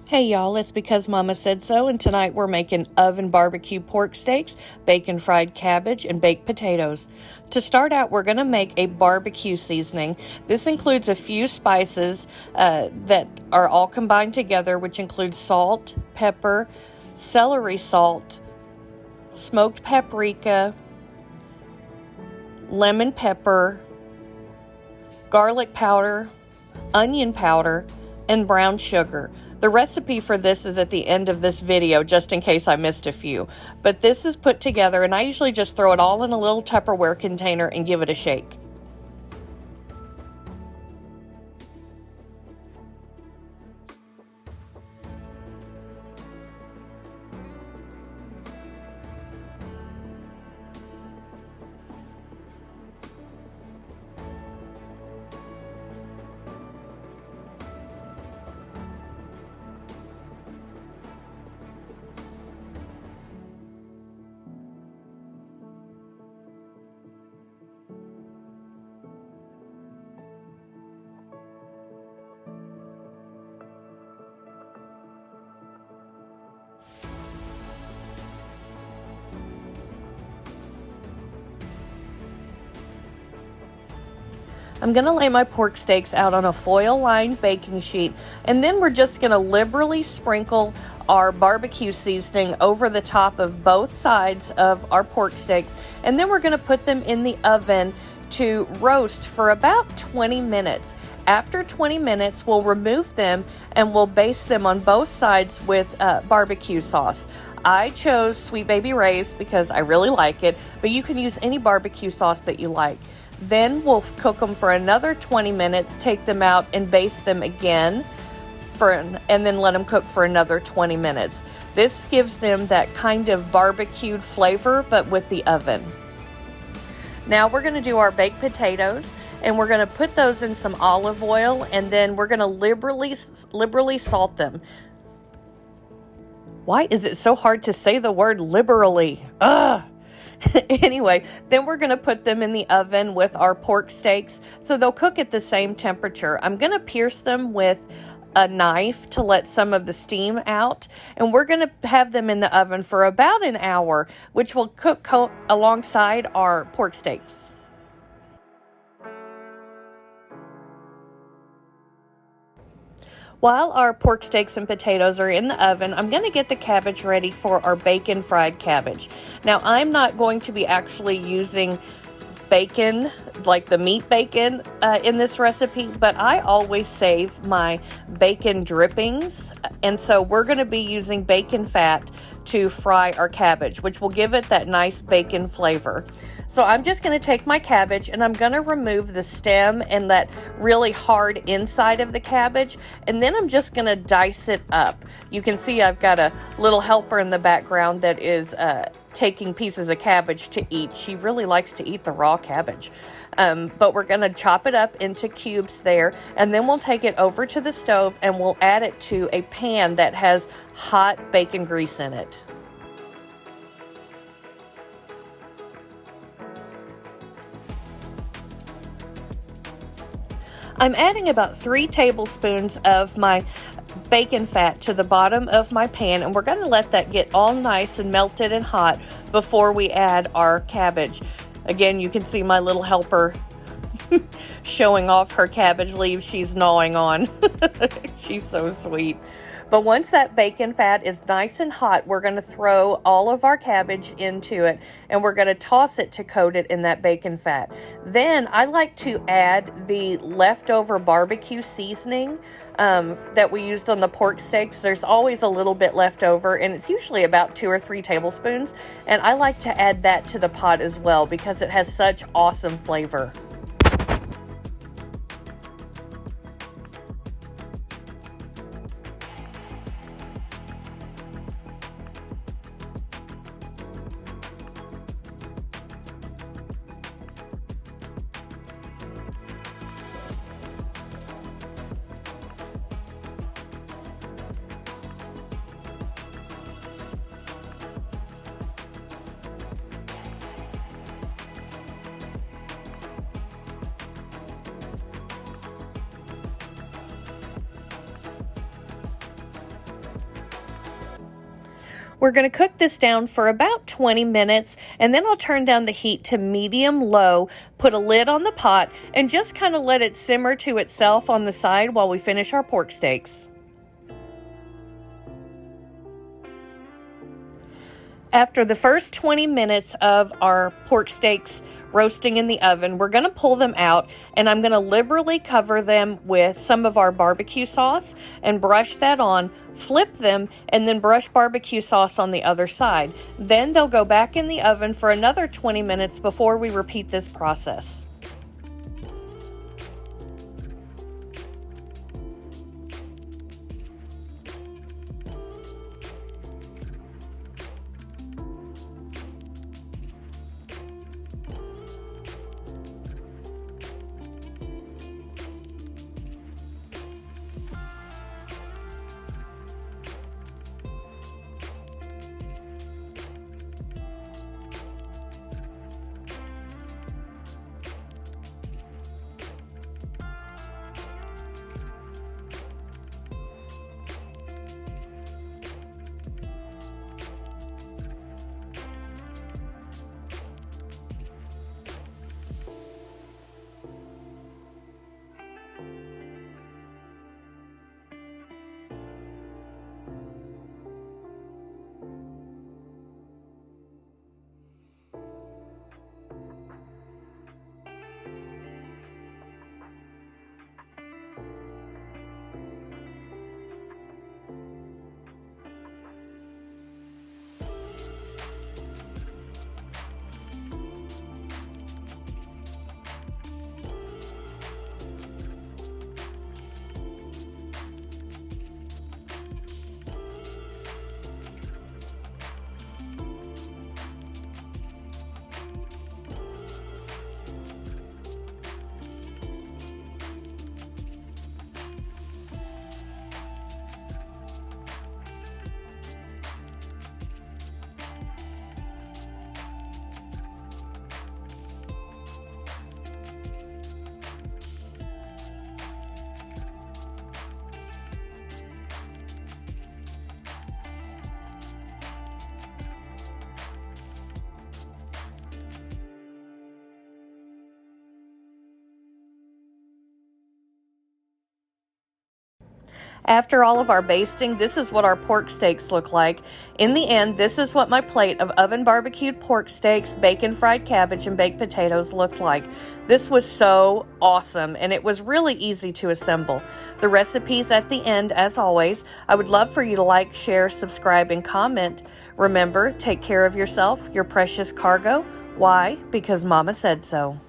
Hey y'all, it's because Mama said so, and tonight we're making oven barbecue pork steaks, bacon fried cabbage, and baked potatoes. To start out, we're going to make a barbecue seasoning. This includes a few spices that are all combined together, which includes salt, pepper, celery salt, smoked paprika, lemon pepper, garlic powder, onion powder, and brown sugar. The recipe for this is at the end of this video, just in case I missed a few. But this is put together, and I usually just throw it all in a little Tupperware container and give it a shake. I'm going to lay my pork steaks out on a foil-lined baking sheet, and then we're just going to liberally sprinkle our barbecue seasoning over the top of both sides of our pork steaks, and then we're going to put them in the oven to roast for about 20 minutes. After 20 minutes, we'll remove them and we'll baste them on both sides with barbecue sauce. I chose Sweet Baby Ray's because I really like it, but you can use any barbecue sauce that you like. Then we'll cook them for another 20 minutes, take them out and baste them again, and then let them cook for another 20 minutes. This gives them that kind of barbecued flavor, but with the oven. Now we're going to do our baked potatoes, and we're going to put those in some olive oil, and then we're going to liberally salt them. Why is it so hard to say the word liberally? Ugh! Anyway, then we're going to put them in the oven with our pork steaks, so they'll cook at the same temperature. I'm going to pierce them with a knife to let some of the steam out, and we're going to have them in the oven for about an hour, which will cook alongside our pork steaks. While our pork steaks and potatoes are in the oven, I'm going to get the cabbage ready for our bacon fried cabbage. Now, I'm not going to be actually using bacon, like the meat bacon, in this recipe, but I always save my bacon drippings, and so we're going to be using bacon fat to fry our cabbage, which will give it that nice bacon flavor. So I'm just going to take my cabbage and I'm going to remove the stem and that really hard inside of the cabbage, and then I'm just going to dice it up. You can see I've got a little helper in the background that is taking pieces of cabbage to eat. She really likes to eat the raw cabbage. But we're going to chop it up into cubes there, and then we'll take it over to the stove and we'll add it to a pan that has hot bacon grease in it. I'm adding about 3 tablespoons of my bacon fat to the bottom of my pan, and we're going to let that get all nice and melted and hot before we add our cabbage. Again, you can see my little helper showing off her cabbage leaves she's gnawing on. She's so sweet. But once that bacon fat is nice and hot, we're going to throw all of our cabbage into it, and we're going to toss it to coat it in that bacon fat. Then I like to add the leftover barbecue seasoning that we used on the pork steaks. There's always a little bit left over, and it's usually about 2 or 3 tablespoons. And I like to add that to the pot as well because it has such awesome flavor. We're going to cook this down for about 20 minutes, and then I'll turn down the heat to medium-low, put a lid on the pot, and just kind of let it simmer to itself on the side while we finish our pork steaks. After the first 20 minutes of our pork steaks roasting in the oven, we're going to pull them out, and I'm going to liberally cover them with some of our barbecue sauce and brush that on, flip them, and then brush barbecue sauce on the other side. Then they'll go back in the oven for another 20 minutes before we repeat this process. After all of our basting, this is what our pork steaks look like. In the end, this is what my plate of oven barbecued pork steaks, bacon fried cabbage, and baked potatoes looked like. This was so awesome, and it was really easy to assemble. The recipe's at the end, as always. I would love for you to like, share, subscribe, and comment. Remember, take care of yourself, your precious cargo. Why? Because Mama said so.